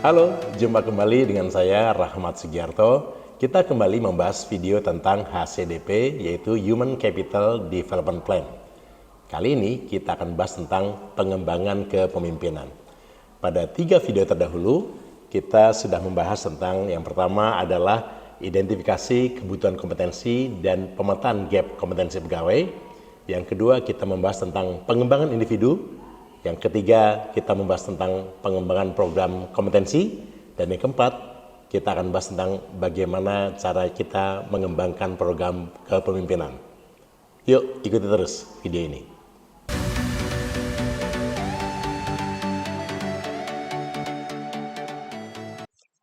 Halo, jumpa kembali dengan saya Rahmat Sugiarto. Kita kembali membahas video tentang HCDP, yaitu Human Capital Development Plan. Kali ini kita akan bahas tentang pengembangan kepemimpinan. Pada 3 video terdahulu, kita sudah membahas tentang yang pertama adalah identifikasi kebutuhan kompetensi dan pemetaan gap kompetensi pegawai. Yang kedua, kita membahas tentang pengembangan individu. Yang ketiga, kita membahas tentang pengembangan program kompetensi. Dan yang keempat, kita akan bahas tentang bagaimana cara kita mengembangkan program kepemimpinan. Yuk, ikuti terus video ini.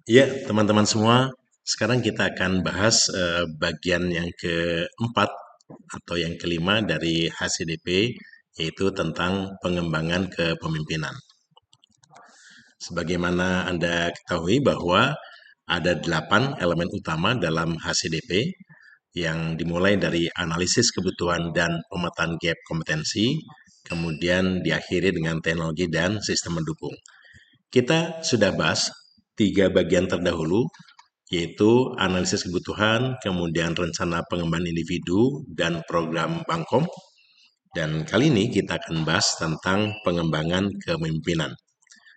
Ya, teman-teman semua, sekarang kita akan bahas bagian yang keempat atau yang kelima dari HCDP, yaitu tentang pengembangan kepemimpinan. Sebagaimana Anda ketahui bahwa ada 8 elemen utama dalam HCDP yang dimulai dari analisis kebutuhan dan pemetaan gap kompetensi, kemudian diakhiri dengan teknologi dan sistem mendukung. Kita sudah bahas 3 bagian terdahulu, yaitu analisis kebutuhan, kemudian rencana pengembangan individu, dan program Bangkom. Dan kali ini kita akan bahas tentang pengembangan kepemimpinan,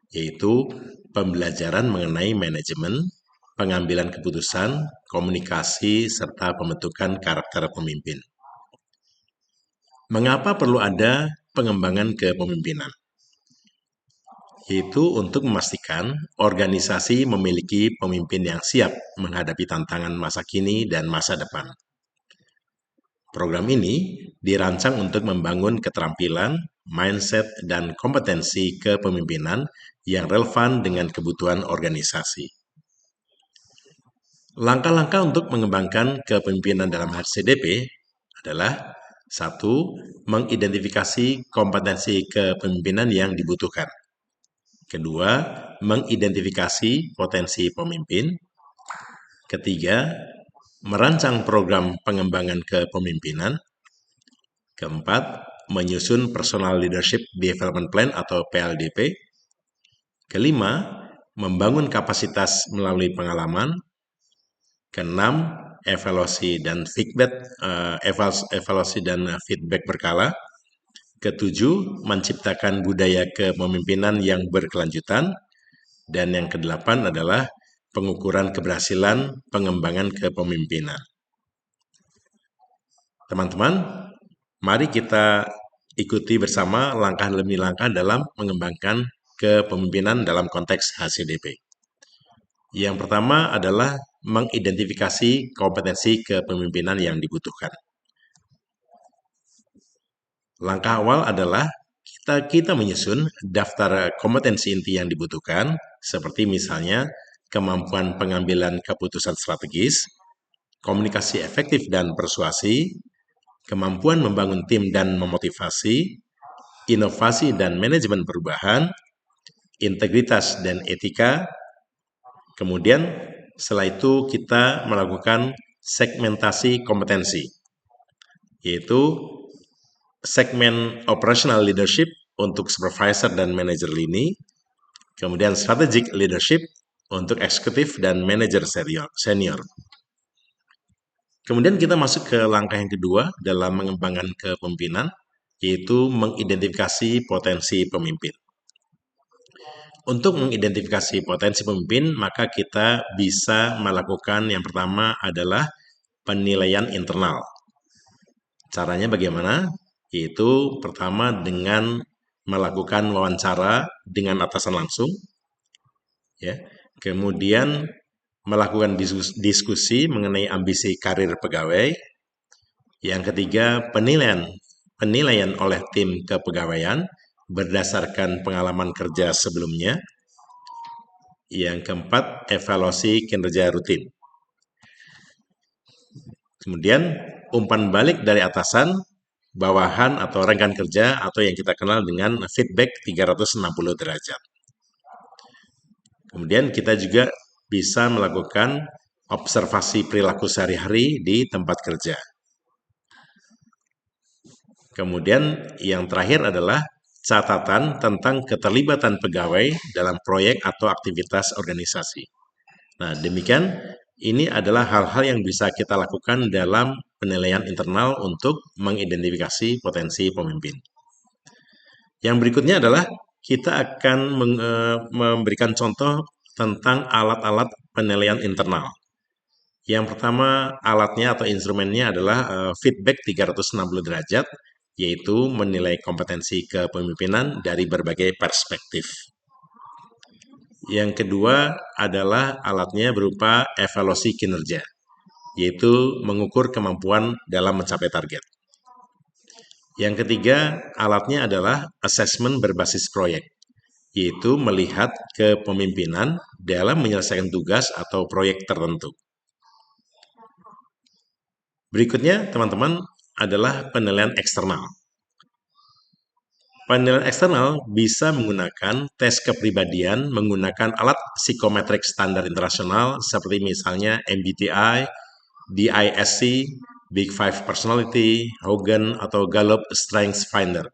yaitu pembelajaran mengenai manajemen, pengambilan keputusan, komunikasi, serta pembentukan karakter pemimpin. Mengapa perlu ada pengembangan kepemimpinan? Yaitu untuk memastikan organisasi memiliki pemimpin yang siap menghadapi tantangan masa kini dan masa depan. Program ini dirancang untuk membangun keterampilan, mindset, dan kompetensi kepemimpinan yang relevan dengan kebutuhan organisasi. Langkah-langkah untuk mengembangkan kepemimpinan dalam HCDP adalah 1. Mengidentifikasi kompetensi kepemimpinan yang dibutuhkan. 2. Mengidentifikasi potensi pemimpin. 3. Merancang program pengembangan kepemimpinan. 4. Menyusun Personal Leadership Development Plan atau PLDP. 5. Membangun kapasitas melalui pengalaman. 6. Evaluasi dan feedback berkala. 7. Menciptakan budaya kepemimpinan yang berkelanjutan. Dan yang ke-8 adalah pengukuran keberhasilan pengembangan kepemimpinan. Teman-teman, mari kita ikuti bersama langkah demi langkah dalam mengembangkan kepemimpinan dalam konteks HCDP. Yang pertama adalah mengidentifikasi kompetensi kepemimpinan yang dibutuhkan. Langkah awal adalah kita menyusun daftar kompetensi inti yang dibutuhkan, seperti misalnya kemampuan pengambilan keputusan strategis, komunikasi efektif dan persuasi, kemampuan membangun tim dan memotivasi, inovasi dan manajemen perubahan, integritas dan etika. Kemudian setelah itu kita melakukan segmentasi kompetensi, yaitu segmen operational leadership untuk supervisor dan manajer lini, kemudian strategic leadership untuk eksekutif dan manajer senior. Kemudian kita masuk ke langkah yang kedua dalam mengembangkan kepemimpinan, yaitu mengidentifikasi potensi pemimpin. Untuk mengidentifikasi potensi pemimpin, maka kita bisa melakukan yang pertama adalah penilaian internal. Caranya bagaimana? Yaitu pertama dengan melakukan wawancara dengan atasan langsung, ya. Kemudian melakukan diskusi mengenai ambisi karir pegawai. Yang ketiga, penilaian oleh tim kepegawaian berdasarkan pengalaman kerja sebelumnya. Yang keempat, evaluasi kinerja rutin. Kemudian, umpan balik dari atasan, bawahan atau rekan kerja atau yang kita kenal dengan feedback 360 derajat. Kemudian kita juga bisa melakukan observasi perilaku sehari-hari di tempat kerja. Kemudian yang terakhir adalah catatan tentang keterlibatan pegawai dalam proyek atau aktivitas organisasi. Nah, demikian ini adalah hal-hal yang bisa kita lakukan dalam penilaian internal untuk mengidentifikasi potensi pemimpin. Yang berikutnya adalah kita akan memberikan contoh tentang alat-alat penilaian internal. Yang pertama alatnya atau instrumennya adalah feedback 360 derajat, yaitu menilai kompetensi kepemimpinan dari berbagai perspektif. Yang kedua adalah alatnya berupa evaluasi kinerja, yaitu mengukur kemampuan dalam mencapai target. Yang ketiga, alatnya adalah asesmen berbasis proyek, yaitu melihat kepemimpinan dalam menyelesaikan tugas atau proyek tertentu. Berikutnya, teman-teman, adalah penilaian eksternal. Penilaian eksternal bisa menggunakan tes kepribadian menggunakan alat psikometrik standar internasional seperti misalnya MBTI, DISC, Big Five Personality, Hogan, atau Gallup Strengths Finder.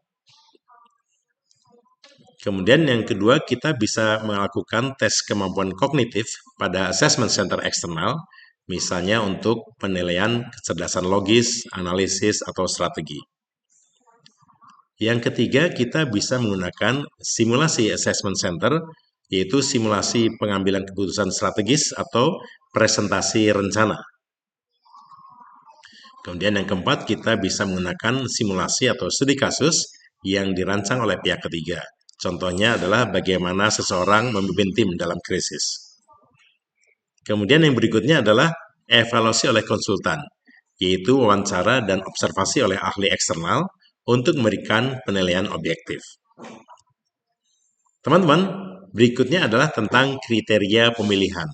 Kemudian yang kedua, kita bisa melakukan tes kemampuan kognitif pada assessment center eksternal, misalnya untuk penilaian kecerdasan logis, analisis, atau strategi. Yang ketiga, kita bisa menggunakan simulasi assessment center, yaitu simulasi pengambilan keputusan strategis atau presentasi rencana. Kemudian yang keempat, kita bisa menggunakan simulasi atau studi kasus yang dirancang oleh pihak ketiga. Contohnya adalah bagaimana seseorang memimpin tim dalam krisis. Kemudian yang berikutnya adalah evaluasi oleh konsultan, yaitu wawancara dan observasi oleh ahli eksternal untuk memberikan penilaian objektif. Teman-teman, berikutnya adalah tentang kriteria pemilihan.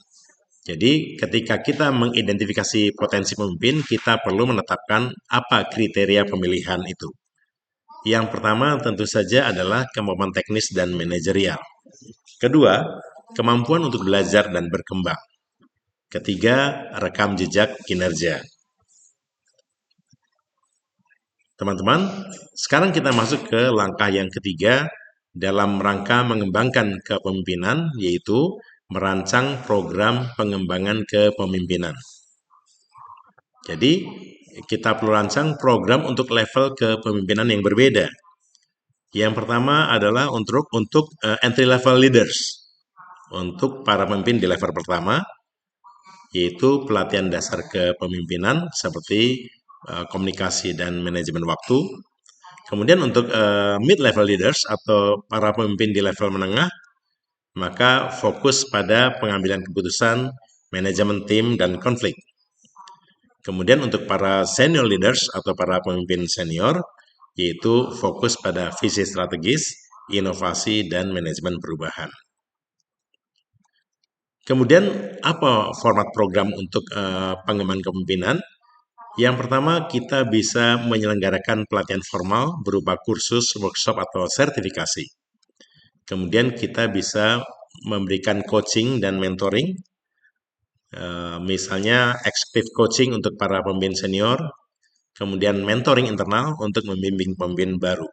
Jadi, ketika kita mengidentifikasi potensi pemimpin, kita perlu menetapkan apa kriteria pemilihan itu. Yang pertama tentu saja adalah kemampuan teknis dan manajerial. Kedua, kemampuan untuk belajar dan berkembang. Ketiga, rekam jejak kinerja. Teman-teman, sekarang kita masuk ke langkah yang ketiga dalam rangka mengembangkan kepemimpinan, yaitu merancang program pengembangan kepemimpinan. Jadi, kita perlu rancang program untuk level kepemimpinan yang berbeda. Yang pertama adalah untuk entry level leaders. Untuk para pemimpin di level pertama, yaitu pelatihan dasar kepemimpinan seperti komunikasi dan manajemen waktu. Kemudian untuk mid-level leaders atau para pemimpin di level menengah, maka fokus pada pengambilan keputusan, manajemen tim, dan konflik. Kemudian untuk para senior leaders atau para pemimpin senior, yaitu fokus pada visi strategis, inovasi, dan manajemen perubahan. Kemudian apa format program untuk pengembangan kepemimpinan? Yang pertama, kita bisa menyelenggarakan pelatihan formal berupa kursus, workshop, atau sertifikasi. Kemudian kita bisa memberikan coaching dan mentoring, misalnya executive coaching untuk para pemimpin senior, kemudian mentoring internal untuk membimbing pemimpin baru.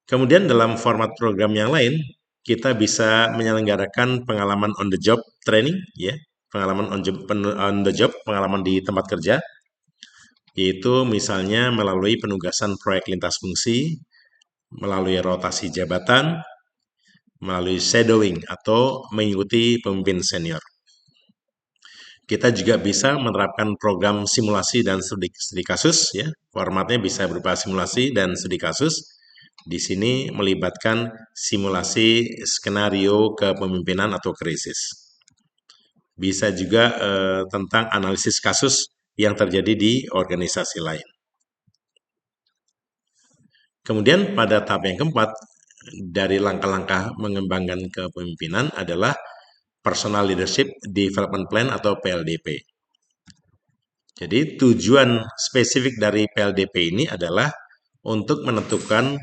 Kemudian dalam format program yang lain, kita bisa menyelenggarakan pengalaman on the job training, ya, pengalaman on the job, pengalaman di tempat kerja, yaitu misalnya melalui penugasan proyek lintas fungsi, melalui rotasi jabatan, melalui shadowing atau mengikuti pemimpin senior. Kita juga bisa menerapkan program simulasi dan studi kasus, ya. Formatnya bisa berupa simulasi dan studi kasus. Di sini melibatkan simulasi skenario kepemimpinan atau krisis. Bisa juga tentang analisis kasus yang terjadi di organisasi lain. Kemudian pada tahap yang keempat, dari langkah-langkah mengembangkan kepemimpinan adalah Personal Leadership Development Plan atau PLDP. Jadi tujuan spesifik dari PLDP ini adalah untuk menentukan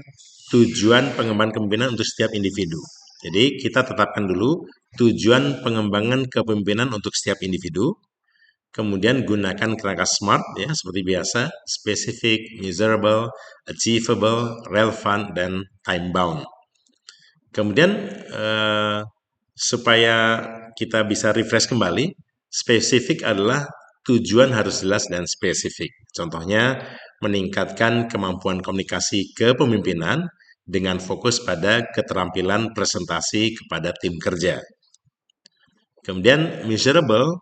tujuan pengembangan kepemimpinan untuk setiap individu. Jadi kita tetapkan dulu tujuan pengembangan kepemimpinan untuk setiap individu. Kemudian gunakan kerangka SMART ya seperti biasa, specific, measurable, achievable, relevant, dan time bound. Kemudian supaya kita bisa refresh kembali, spesifik adalah tujuan harus jelas dan spesifik. Contohnya, meningkatkan kemampuan komunikasi kepemimpinan dengan fokus pada keterampilan presentasi kepada tim kerja. Kemudian measurable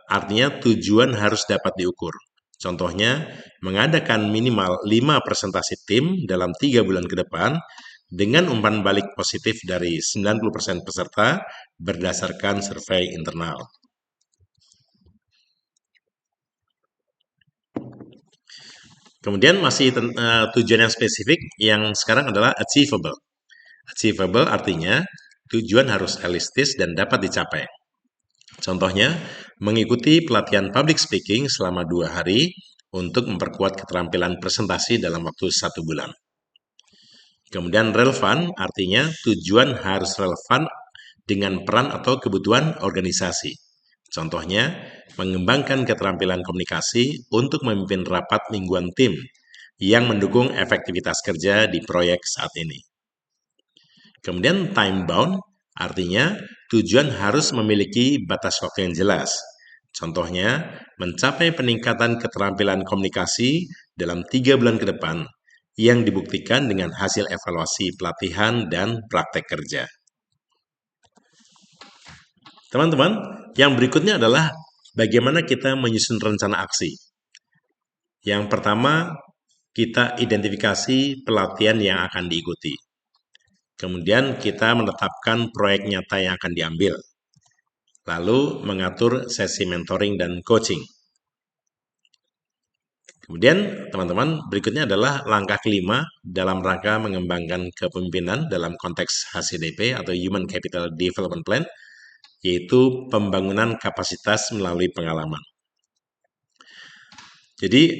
artinya tujuan harus dapat diukur. Contohnya, mengadakan minimal 5 presentasi tim dalam 3 bulan ke depan dengan umpan balik positif dari 90% peserta berdasarkan survei internal. Kemudian masih tujuan yang spesifik yang sekarang adalah achievable. Achievable artinya tujuan harus realistis dan dapat dicapai. Contohnya, mengikuti pelatihan public speaking selama 2 hari untuk memperkuat keterampilan presentasi dalam waktu 1 bulan. Kemudian relevan artinya tujuan harus relevan dengan peran atau kebutuhan organisasi. Contohnya, mengembangkan keterampilan komunikasi untuk memimpin rapat mingguan tim yang mendukung efektivitas kerja di proyek saat ini. Kemudian time bound artinya tujuan harus memiliki batas waktu yang jelas. Contohnya, mencapai peningkatan keterampilan komunikasi dalam 3 bulan ke depan yang dibuktikan dengan hasil evaluasi pelatihan dan praktek kerja. Teman-teman, yang berikutnya adalah bagaimana kita menyusun rencana aksi. Yang pertama, kita identifikasi pelatihan yang akan diikuti. Kemudian kita menetapkan proyek nyata yang akan diambil. Lalu mengatur sesi mentoring dan coaching. Kemudian teman-teman, berikutnya adalah langkah kelima dalam rangka mengembangkan kepemimpinan dalam konteks HCDP atau Human Capital Development Plan, yaitu pembangunan kapasitas melalui pengalaman. Jadi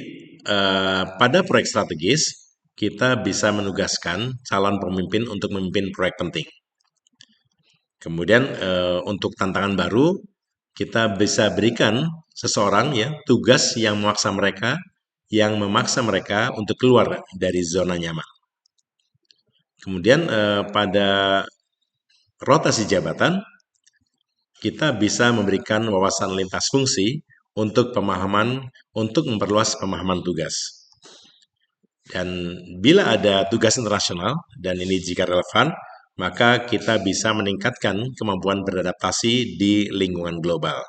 pada proyek strategis, kita bisa menugaskan calon pemimpin untuk memimpin proyek penting. Kemudian untuk tantangan baru, kita bisa berikan seseorang ya tugas yang memaksa mereka untuk keluar dari zona nyaman. Kemudian pada rotasi jabatan, kita bisa memberikan wawasan lintas fungsi untuk memperluas pemahaman tugas. Dan bila ada tugas internasional, dan ini jika relevan, maka kita bisa meningkatkan kemampuan beradaptasi di lingkungan global.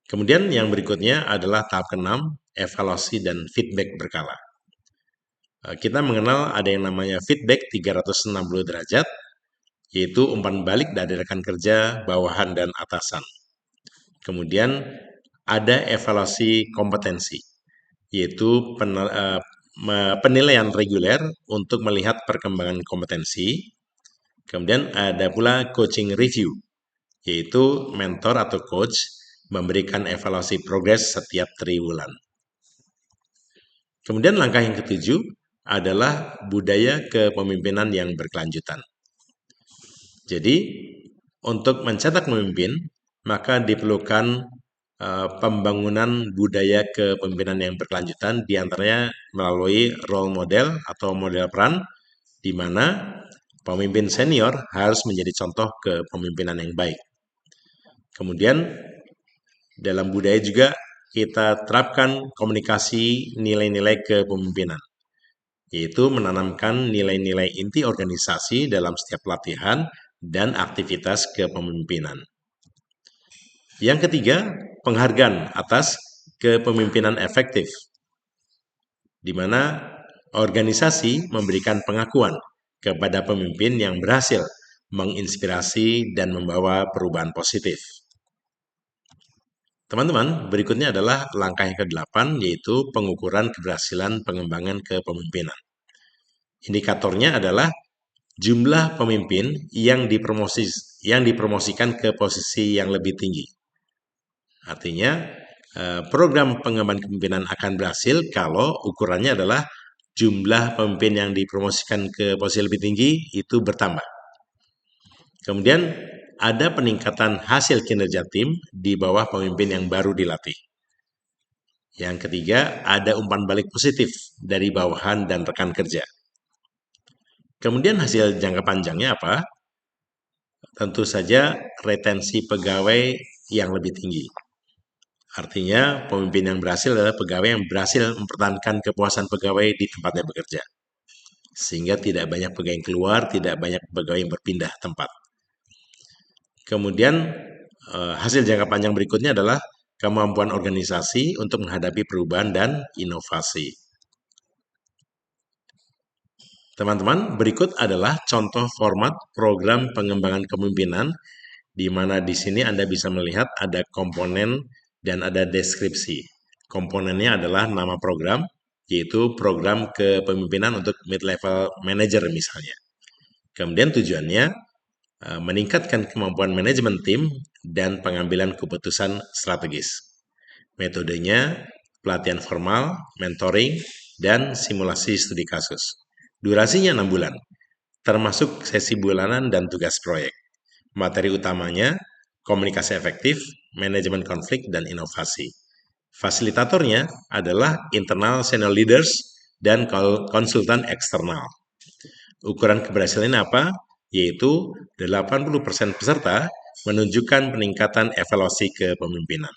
Kemudian yang berikutnya adalah tahap ke-6, evaluasi dan feedback berkala. Kita mengenal ada yang namanya feedback 360 derajat, yaitu umpan balik dari rekan kerja, bawahan, dan atasan. Kemudian ada evaluasi kompetensi, yaitu penilaian reguler untuk melihat perkembangan kompetensi. Kemudian ada pula coaching review, yaitu mentor atau coach memberikan evaluasi progres setiap triwulan. Kemudian langkah yang ketujuh adalah budaya kepemimpinan yang berkelanjutan. Jadi, untuk mencetak pemimpin, maka diperlukan pembangunan budaya kepemimpinan yang berkelanjutan, diantaranya melalui role model atau model peran, di mana pemimpin senior harus menjadi contoh kepemimpinan yang baik. Kemudian, dalam budaya juga kita terapkan komunikasi nilai-nilai kepemimpinan, yaitu menanamkan nilai-nilai inti organisasi dalam setiap pelatihan dan aktivitas kepemimpinan. Yang ketiga, penghargaan atas kepemimpinan efektif, di mana organisasi memberikan pengakuan kepada pemimpin yang berhasil menginspirasi dan membawa perubahan positif. Teman-teman, berikutnya adalah langkah yang ke-8, yaitu pengukuran keberhasilan pengembangan kepemimpinan. Indikatornya adalah jumlah pemimpin yang dipromosikan ke posisi yang lebih tinggi. Artinya, program pengembangan kepemimpinan akan berhasil kalau ukurannya adalah jumlah pemimpin yang dipromosikan ke posisi lebih tinggi itu bertambah. Kemudian, ada peningkatan hasil kinerja tim di bawah pemimpin yang baru dilatih. Yang ketiga, ada umpan balik positif dari bawahan dan rekan kerja. Kemudian hasil jangka panjangnya apa? Tentu saja retensi pegawai yang lebih tinggi. Artinya, pemimpin yang berhasil adalah pegawai yang berhasil mempertahankan kepuasan pegawai di tempatnya bekerja. Sehingga tidak banyak pegawai yang keluar, tidak banyak pegawai yang berpindah tempat. Kemudian hasil jangka panjang berikutnya adalah kemampuan organisasi untuk menghadapi perubahan dan inovasi. Teman-teman, berikut adalah contoh format program pengembangan kepemimpinan, di mana di sini Anda bisa melihat ada komponen dan ada deskripsi. Komponennya adalah nama program, yaitu program kepemimpinan untuk mid-level manager misalnya. Kemudian tujuannya meningkatkan kemampuan manajemen tim dan pengambilan keputusan strategis. Metodenya pelatihan formal, mentoring, dan simulasi studi kasus. Durasinya 6 bulan, termasuk sesi bulanan dan tugas proyek. Materi utamanya komunikasi efektif, manajemen konflik, dan inovasi. Fasilitatornya adalah internal senior leaders dan konsultan eksternal. Ukuran keberhasilan apa? Yaitu 80% peserta menunjukkan peningkatan evaluasi kepemimpinan.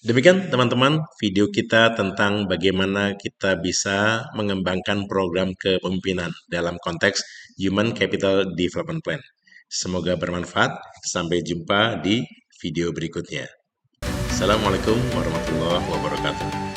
Demikian teman-teman video kita tentang bagaimana kita bisa mengembangkan program kepemimpinan dalam konteks Human Capital Development Plan. Semoga bermanfaat. Sampai jumpa di video berikutnya. Assalamualaikum warahmatullahi wabarakatuh.